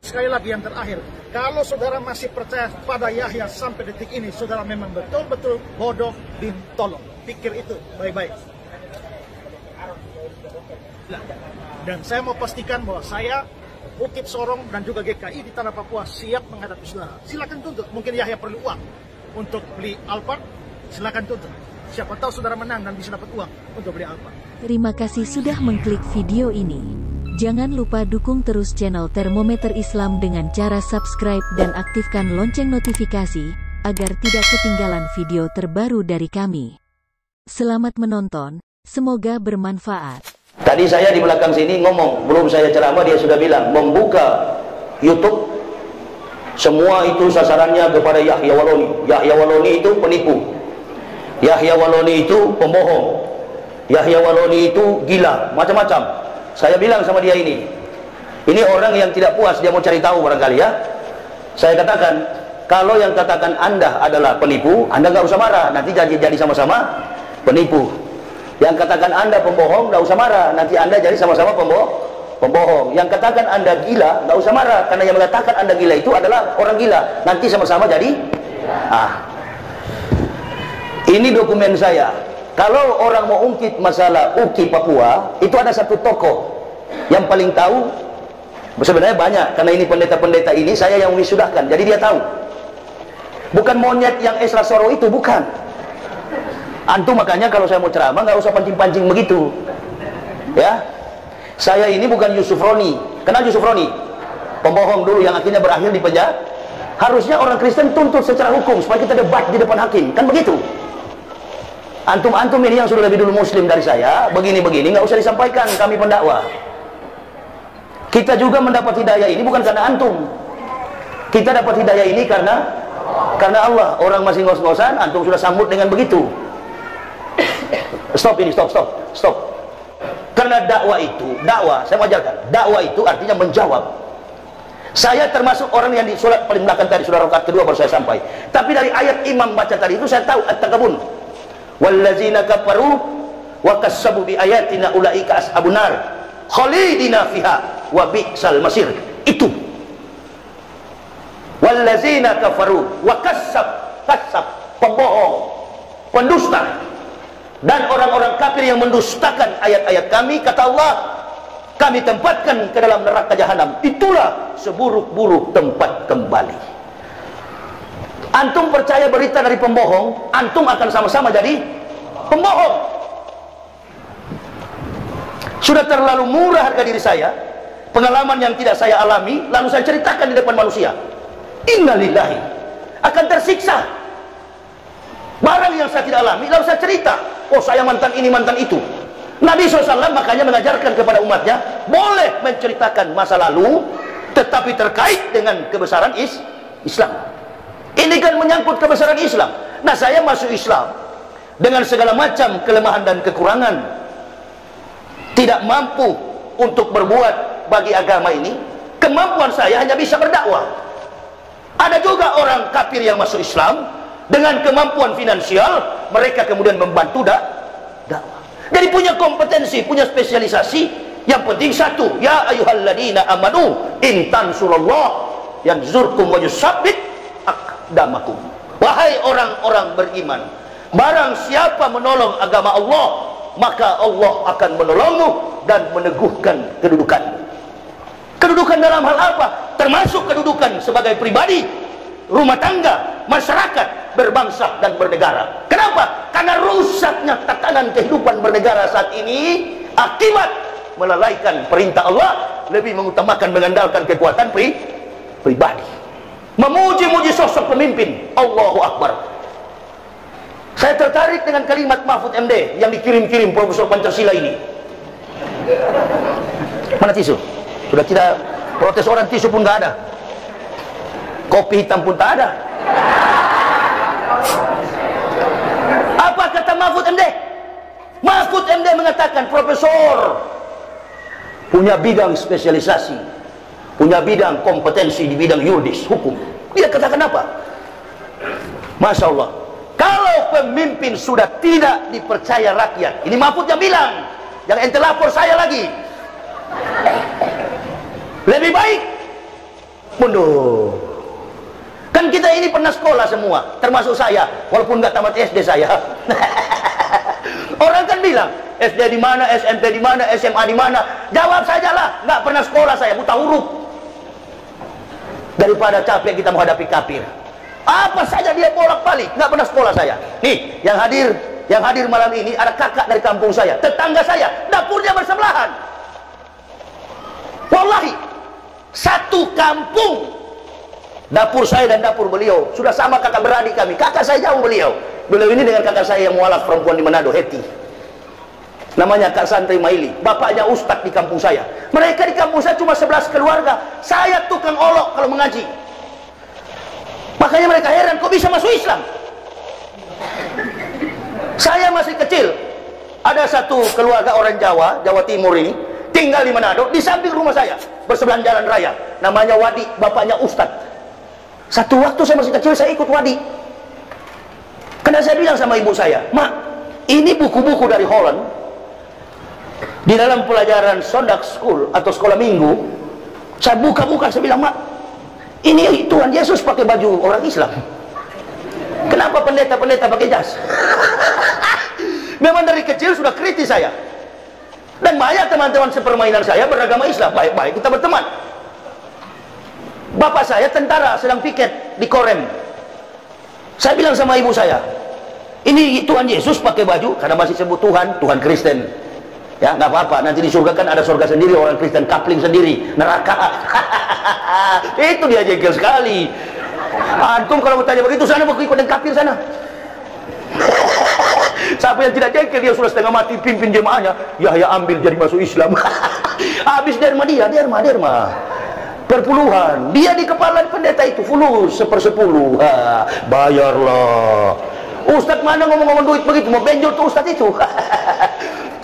Sekali lagi yang terakhir, kalau saudara masih percaya pada Yahya sampai detik ini, saudara memang betul-betul bodoh bin tolong. Pikir itu baik-baik. Dan saya mau pastikan bahwa saya, Bukit Sorong, dan juga GKI di Tanah Papua siap menghadapi saudara. Silakan tuntut. Mungkin Yahya perlu uang untuk beli Alphard, silakan tuntut. Siapa tahu saudara menang dan bisa dapat uang untuk beli Alphard. Terima kasih sudah mengklik video ini. Jangan lupa dukung terus channel Termometer Islam dengan cara subscribe dan aktifkan lonceng notifikasi, agar tidak ketinggalan video terbaru dari kami. Selamat menonton, semoga bermanfaat. Tadi saya di belakang sini ngomong, belum saya ceramah dia sudah bilang, membuka YouTube, semua itu sasarannya kepada Yahya Waloni. Yahya Waloni itu penipu. Yahya Waloni itu pembohong. Yahya Waloni itu gila, macam-macam. Saya bilang sama dia ini orang yang tidak puas, dia mau cari tahu barangkali ya. Saya katakan, kalau yang katakan Anda adalah penipu, Anda nggak usah marah, nanti jadi sama-sama penipu. Yang katakan Anda pembohong, nggak usah marah, nanti Anda jadi sama-sama pembohong. Yang katakan Anda gila, nggak usah marah, karena yang mengatakan Anda gila itu adalah orang gila, nanti sama-sama jadi. Ini dokumen saya. Kalau orang mau ungkit masalah UKI Papua, itu ada satu tokoh yang paling tahu. Sebenarnya banyak, karena ini pendeta-pendeta ini saya yang wisudahkan, jadi dia tahu. Bukan monyet yang Esra Soro itu, bukan. Antum makanya kalau saya mau ceramah nggak usah pancing-pancing begitu. Ya, saya ini bukan Yusuf Roni. Kenal Yusuf Roni? Pembohong dulu yang akhirnya berakhir di penjara. Harusnya orang Kristen tuntut secara hukum supaya kita debat di depan hakim, kan begitu? Antum-antum ini yang sudah lebih dulu muslim dari saya, begini-begini nggak usah disampaikan, kami pendakwah. Kita juga mendapat hidayah ini bukan karena antum. Kita dapat hidayah ini karena Allah. Orang masih ngos-ngosan, antum sudah sambut dengan begitu. Stop. Karena dakwah, saya mau ajarkan. Dakwah itu artinya menjawab. Saya termasuk orang yang di surat paling belakang tadi, surat rakaat kedua baru saya sampai. Tapi dari ayat imam baca tadi itu saya tahu at-takabun. Wallazina kafaru wa kassabu bi ayatina ulaika ashabun nar khalidina fiha wa bi'sal masir. Itu wallazina kafaru wa kassab pembohong, pendusta, dan orang-orang kafir yang mendustakan ayat-ayat kami, kata Allah, kami tempatkan ke dalam neraka jahanam. Itulah seburuk-buruk tempat kembali. Antum percaya berita dari pembohong, antum akan sama-sama jadi pembohong. Sudah terlalu murah harga diri saya, pengalaman yang tidak saya alami, lalu saya ceritakan di depan manusia. Innalillahi, akan tersiksa. Barang yang saya tidak alami, lalu saya cerita. Oh, saya mantan ini, mantan itu. Nabi SAW makanya mengajarkan kepada umatnya, boleh menceritakan masa lalu, tetapi terkait dengan kebesaran Islam. Ini kan menyangkut kebesaran Islam. Nah, saya masuk Islam dengan segala macam kelemahan dan kekurangan, tidak mampu untuk berbuat bagi agama ini. Kemampuan saya hanya bisa berdakwah. Ada juga orang kafir yang masuk Islam dengan kemampuan finansial, mereka kemudian membantu dakwah. Jadi punya kompetensi, punya spesialisasi. Yang penting satu, ya ayyuhalladzina amanu in tansurullah yanzurkum wa yusabbit aqdamakum. Wahai orang-orang beriman, barang siapa menolong agama Allah, maka Allah akan menolongmu dan meneguhkan kedudukanmu. Kedudukan dalam hal apa? Termasuk kedudukan sebagai pribadi, rumah tangga, masyarakat, berbangsa dan bernegara. Kenapa? Karena rusaknya tatanan kehidupan bernegara saat ini akibat melalaikan perintah Allah, lebih mengutamakan mengandalkan kekuatan pribadi. Memuji-muji sosok pemimpin. Allahu Akbar. Saya tertarik dengan kalimat Mahfud MD yang dikirim-kirim Profesor Pancasila ini. Mana tisu? Sudah tidak protes orang, tisu pun nggak ada. Kopi hitam pun tak ada. Apa kata Mahfud MD? Mahfud MD mengatakan, profesor punya bidang spesialisasi, punya bidang kompetensi di bidang yuridis, hukum. Dia katakan apa? Masya Allah, kalau pemimpin sudah tidak dipercaya rakyat, ini Mahfud yang bilang, yang ente lapor saya lagi, lebih baik mundur. Kan kita ini pernah sekolah semua, termasuk saya, walaupun nggak tamat SD saya. Orang kan bilang, SD di mana, SMP di mana, SMA di mana? Jawab sajalah, nggak pernah sekolah saya, buta huruf. Daripada capek kita menghadapi kafir. Apa saja dia bolak-balik, nggak pernah sekolah saya. Nih, yang hadir malam ini ada kakak dari kampung saya, tetangga saya, dapurnya bersebelahan. Wallahi, satu kampung. Dapur saya dan dapur beliau sudah sama kakak beradik kami. Kakak saya jauh beliau. Beliau ini dengan kakak saya yang mualaf perempuan di Manado, Heti. Namanya Kak Santri Maili. Bapaknya ustadz di kampung saya. Mereka di kampung saya cuma 11 keluarga. Saya tukang olok kalau mengaji. Makanya mereka heran, kok bisa masuk Islam? Saya masih kecil. Ada satu keluarga orang Jawa, Jawa Timur ini, tinggal di Manado, di samping rumah saya, bersebelahan jalan raya. Namanya Wadi, bapaknya ustadz. Satu waktu saya masih kecil, saya ikut Wadi. Karena saya bilang sama ibu saya, Mak, ini buku-buku dari Holland. Di dalam pelajaran Sunday School atau sekolah minggu, saya buka-buka, saya bilang, Mak, ini Tuhan Yesus pakai baju orang Islam. Kenapa pendeta-pendeta pakai jas? Memang dari kecil sudah kritis saya. Dan banyak teman-teman sepermainan saya beragama Islam. Baik-baik kita berteman. Bapak saya tentara sedang piket di Korem. Saya bilang sama ibu saya, ini Tuhan Yesus pakai baju, karena masih sebut Tuhan, Tuhan Kristen. Ya, nggak apa-apa, nanti di surga kan ada surga sendiri, orang Kristen kapling sendiri, neraka. Itu dia jengkel sekali. Antum kalau bertanya begitu, sana mau ikut dengan kafir sana. Siapa yang tidak jengkel, dia sudah setengah mati pimpin jemaahnya, ya ambil jadi masuk Islam. Habis derma dia, derma. Perpuluhan, dia di kepala pendeta itu fulus 1/10. Bayarlah. Ustadz mana ngomong-ngomong duit begitu, mau benjol tuh ustadz itu.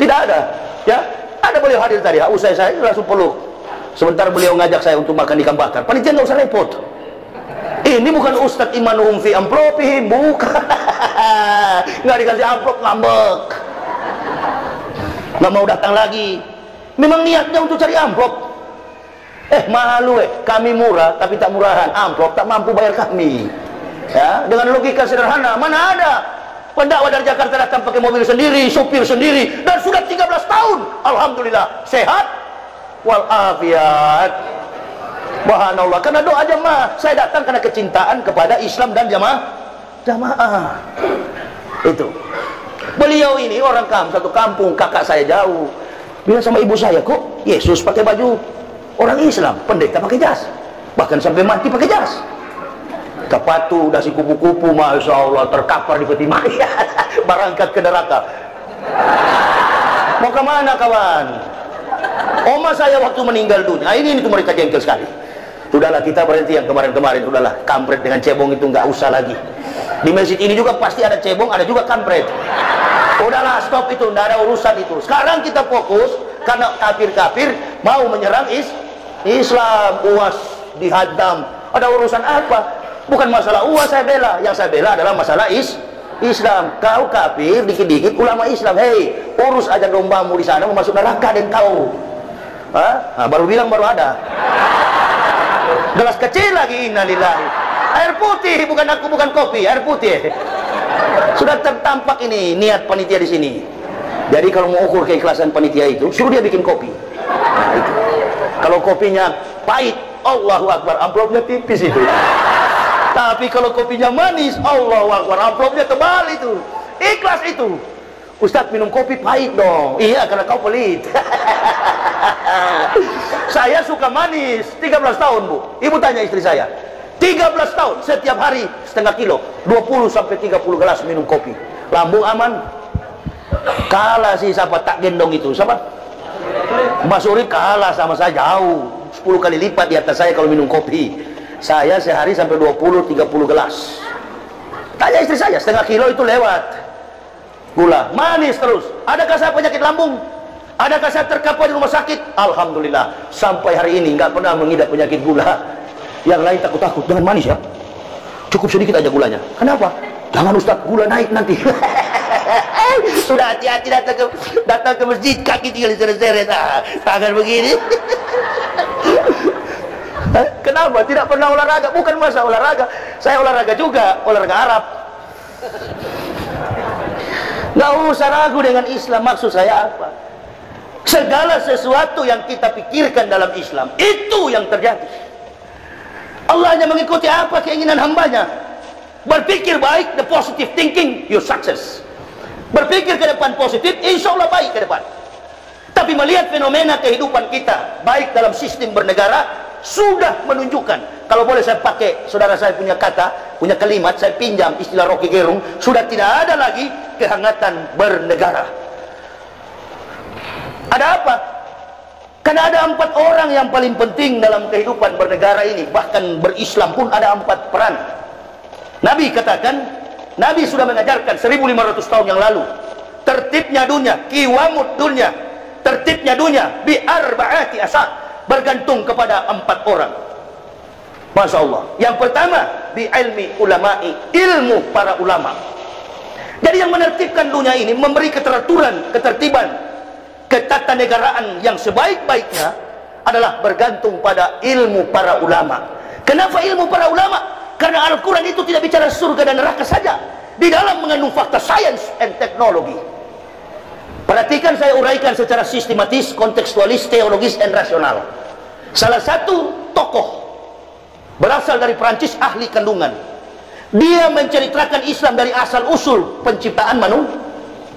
Tidak ada, ya. Ada beliau hadir tadi, usai saya langsung peluk. Sebentar beliau ngajak saya untuk makan ikan bakar. Panitia nggak usah repot. Ini bukan ustadz imanuhum fi amplopihim, bukan. Nggak dikasih amplop, ngambek. Nggak mau datang lagi. Memang niatnya untuk cari amplop. Malu kami murah tapi tak murahan, amplop tak mampu bayar kami. Ya, dengan logika sederhana, mana ada pendakwa dari Jakarta datang pakai mobil sendiri, sopir sendiri, dan sudah 13 tahun, alhamdulillah, sehat walafiat. Subhanallah, karena doa jemaah. Saya datang karena kecintaan kepada Islam dan jamaah. Itu. Beliau ini orang satu kampung, kakak saya jauh. Bilang sama ibu saya, kok Yesus pakai baju orang Islam, pendeta pakai jas, bahkan sampai mati pakai jas. Kepatu, dasi kupu-kupu, masya Allah, terkapar di peti mayat, berangkat ke neraka. Mau kemana kawan? Oma saya waktu meninggal dunia, ini tuh mereka jengkel sekali. Sudahlah, kita berhenti yang kemarin-kemarin, sudahlah, kampret dengan cebong itu nggak usah lagi. Di masjid ini juga pasti ada cebong, ada juga kampret. Udahlah, stop itu, nggak ada urusan itu. Sekarang kita fokus, karena kafir-kafir mau menyerang Islam, UAS dihadam. Ada urusan apa? Bukan masalah UAS saya bela, yang saya bela adalah masalah Islam. Kau kafir, dikit-dikit ulama Islam, hei, urus aja dombamu di sana, mau masuk neraka dan kau. Baru bilang baru ada. Gelas kecil lagi, innalillahi. Air putih, bukan aku, bukan kopi, air putih. Sudah tertampak ini niat panitia di sini. Jadi kalau mau ukur keikhlasan panitia itu, suruh dia bikin kopi. Nah, itu. Kalau kopinya pahit, Allahu Akbar, amplopnya tipis itu. Tapi kalau kopinya manis, Allahu Akbar, amplopnya tebal itu. Ikhlas itu. Ustadz minum kopi pahit dong. Iya, karena kau pelit. Saya suka manis, 13 tahun Bu. Ibu tanya istri saya, 13 tahun, setiap hari setengah kilo, 20 sampai 30 gelas minum kopi. Lambung aman. Kalah sih siapa tak gendong itu, siapa? Mas Urip kalah sama saya jauh, 10 kali lipat di atas saya kalau minum kopi. Saya sehari sampai 20-30 gelas. Tanya istri saya, setengah kilo itu lewat. Gula, manis terus. Adakah saya penyakit lambung? Adakah saya terkapar di rumah sakit? Alhamdulillah, sampai hari ini nggak pernah mengidap penyakit gula. Yang lain takut-takut, jangan manis ya, cukup sedikit aja gulanya. Kenapa? Jangan Ustaz, gula naik nanti. Sudah hati-hati datang ke masjid, kaki tinggal diseret-seret, tangan begini. Kenapa? Tidak pernah olahraga. Bukan masa olahraga. Saya olahraga juga, olahraga Arab. Nggak usah ragu dengan Islam. Maksud saya apa? Segala sesuatu yang kita pikirkan dalam Islam, itu yang terjadi. Allah hanya mengikuti apa keinginan hambanya. Berpikir baik, the positive thinking, you success. Berpikir ke depan positif, insya Allah baik ke depan. Tapi melihat fenomena kehidupan kita, baik dalam sistem bernegara, sudah menunjukkan, kalau boleh saya pakai saudara saya punya kata, punya kalimat, saya pinjam istilah Rocky Gerung, sudah tidak ada lagi kehangatan bernegara. Ada apa? Karena ada 4 orang yang paling penting dalam kehidupan bernegara ini. Bahkan berislam pun ada 4 peran. Nabi katakan, Nabi sudah mengajarkan 1500 tahun yang lalu, tertibnya dunia, kiwamud dunia, tertibnya dunia bi arba'ati asar, bergantung kepada 4 orang. Masya Allah. Yang pertama, bi ilmi ulama'i, ilmu para ulama. Jadi yang menertibkan dunia ini, memberi keteraturan, ketertiban, ketatanegaraan yang sebaik-baiknya adalah bergantung pada ilmu para ulama. Kenapa ilmu para ulama? Karena Al-Quran itu tidak bicara surga dan neraka saja. Di dalam mengandung fakta sains and teknologi. Perhatikan, saya uraikan secara sistematis, kontekstualis, teologis, dan rasional. Salah satu tokoh berasal dari Perancis, ahli kandungan. Dia menceritakan Islam dari asal-usul penciptaan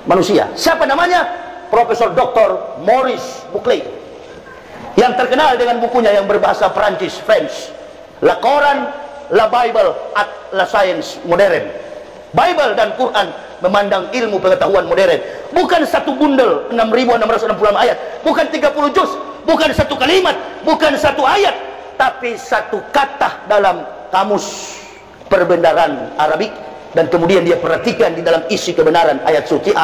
manusia. Siapa namanya? Profesor Dr. Maurice Buckley, yang terkenal dengan bukunya yang berbahasa Perancis, French, La Coran, La Bible, at La Science Modern. Bible dan Quran memandang ilmu pengetahuan modern. Bukan satu bundel 6.666 ayat, bukan 30 juz, bukan satu kalimat, bukan satu ayat, tapi satu kata dalam kamus perbendaharaan Arabik, dan kemudian dia perhatikan di dalam isi kebenaran ayat suci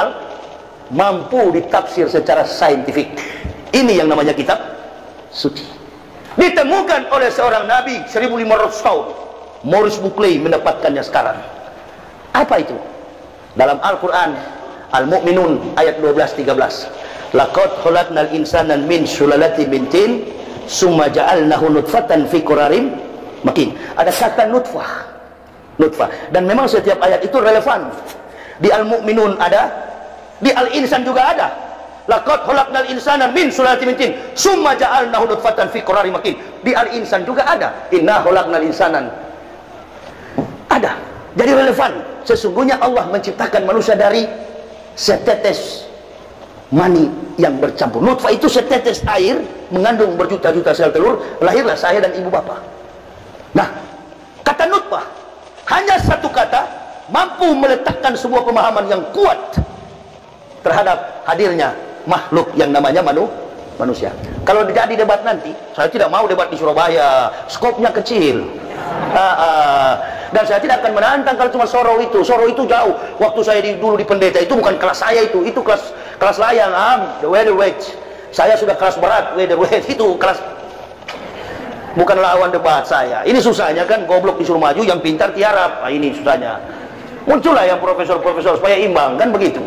mampu ditafsir secara saintifik. Ini yang namanya kitab suci. Ditemukan oleh seorang nabi 1500 tahun. Maurice Buckley mendapatkannya sekarang. Apa itu? Dalam Al-Quran, Al-Mu'minun ayat 12-13. Laqad khalaqnal insana min sulalatin min tin, summa ja'alnahu nutfatan fi qararin makin. Ada kata nutfah. Dan memang setiap ayat itu relevan. Di Al-Mu'minun ada, di Al-Insan juga ada. Laqad khalaqnal insana min sulalatin min tin, summa ja'alnahu nutfatan fi qararin makin. Di Al-Insan juga ada. Inna khalaqnal insana. Ada. Jadi relevan. Sesungguhnya Allah menciptakan manusia dari setetes mani yang bercampur. Nutfah itu setetes air mengandung berjuta-juta sel telur, lahirlah saya dan ibu bapak. Nah, kata nutfah, hanya satu kata mampu meletakkan sebuah pemahaman yang kuat terhadap hadirnya makhluk yang namanya manusia. Kalau jadi debat nanti, saya tidak mau debat di Surabaya, skopnya kecil. Dan saya tidak akan menantang kalau cuma Soro itu jauh. Waktu saya dulu di pendeta itu bukan kelas saya, itu kelas layang, the weatherweight. Saya sudah kelas berat, weatherweight itu kelas, bukan lawan debat saya. Ini susahnya kan, goblok disuruh maju, yang pintar tiarap. Nah, ini susahnya. Muncullah yang profesor-profesor supaya imbang, kan begitu.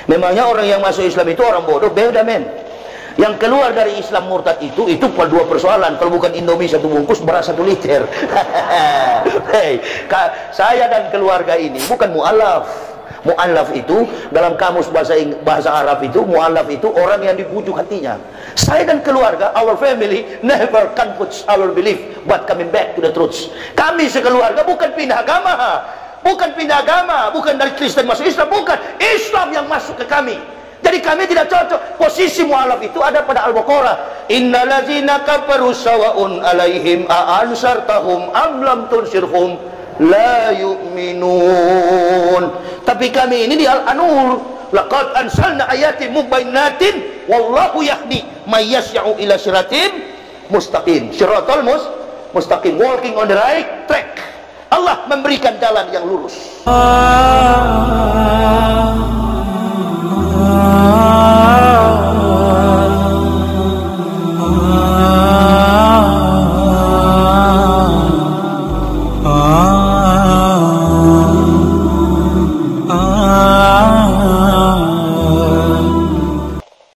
Memangnya orang yang masuk Islam itu orang bodoh? Beda, men. Yang keluar dari Islam murtad itu dua persoalan. Kalau bukan Indomie 1 bungkus, beras 1 liter. Hey, saya dan keluarga ini bukan mu'alaf. Mu'alaf itu dalam kamus bahasa Arab itu, mu'alaf itu orang yang dibujuk hatinya. Saya dan keluarga, our family never can put our belief but coming back to the truth. Kami sekeluarga bukan pindah agama, bukan dari Kristen masuk Islam, bukan Islam yang masuk ke kami. Jadi kami tidak cocok. Posisi mu'alaf itu ada pada Al-Baqarah. Innallazina kafaru sawa'un alaihim a'ansartahum am lam tunsirhum la yu'minun. Tapi kami ini di Al-Anur, laqad ansalna ayatin mubayyinatin wallahu yahdi may yas'u ila siratin mustaqim. Siratal mustaqim, walking on the right track. Allah memberikan jalan yang lurus.